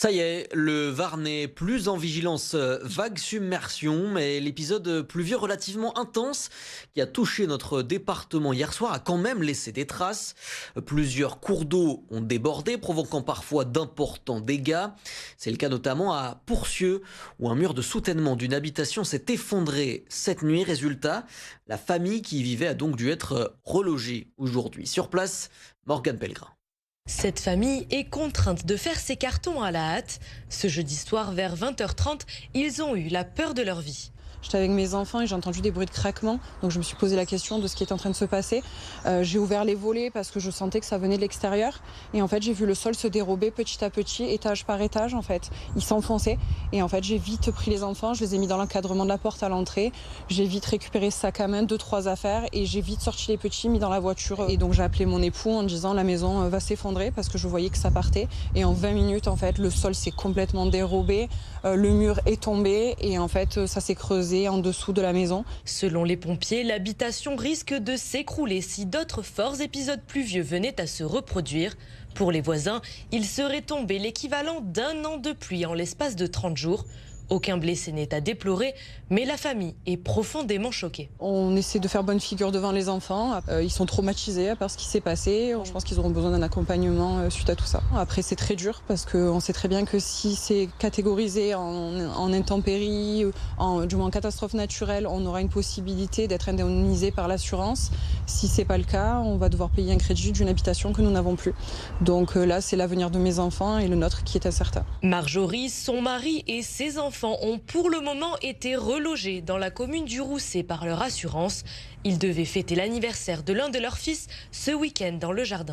Ça y est, le Var n'est plus en vigilance vague submersion, mais l'épisode pluvieux relativement intense qui a touché notre département hier soir a quand même laissé des traces. Plusieurs cours d'eau ont débordé, provoquant parfois d'importants dégâts. C'est le cas notamment à Pourcieux, où un mur de soutènement d'une habitation s'est effondré cette nuit. Résultat, la famille qui y vivait a donc dû être relogée aujourd'hui. Sur place, Morgane Pellegrin. Cette famille est contrainte de faire ses cartons à la hâte. Ce jeudi soir, vers 20h30, ils ont eu la peur de leur vie. J'étais avec mes enfants et j'ai entendu des bruits de craquement. Donc je me suis posé la question de ce qui est en train de se passer. J'ai ouvert les volets parce que je sentais que ça venait de l'extérieur. Et en fait, j'ai vu le sol se dérober petit à petit, étage par étage en fait. Il s'enfonçait. Et en fait, j'ai vite pris les enfants, je les ai mis dans l'encadrement de la porte à l'entrée. J'ai vite récupéré ce sac à main, 2-3 affaires. Et j'ai vite sorti les petits, mis dans la voiture. Et donc j'ai appelé mon époux en disant la maison va s'effondrer parce que je voyais que ça partait. Et en 20 minutes, en fait, le sol s'est complètement dérobé. Le mur est tombé et en fait, ça s'est creusé en dessous de la maison. Selon les pompiers, l'habitation risque de s'écrouler si d'autres forts épisodes pluvieux venaient à se reproduire. Pour les voisins, il serait tombé l'équivalent d'un an de pluie en l'espace de 30 jours. Aucun blessé n'est à déplorer, mais la famille est profondément choquée. On essaie de faire bonne figure devant les enfants. Ils sont traumatisés par ce qui s'est passé. Je pense qu'ils auront besoin d'un accompagnement suite à tout ça. Après, c'est très dur parce qu'on sait très bien que si c'est catégorisé en intempéries, du moins en catastrophe naturelle, on aura une possibilité d'être indemnisé par l'assurance. Si ce n'est pas le cas, on va devoir payer un crédit d'une habitation que nous n'avons plus. Donc là, c'est l'avenir de mes enfants et le nôtre qui est incertain. Marjorie, son mari et ses enfants ont pour le moment été relogés dans la commune du Rousset par leur assurance. Ils devaient fêter l'anniversaire de l'un de leurs fils ce week-end dans le jardin.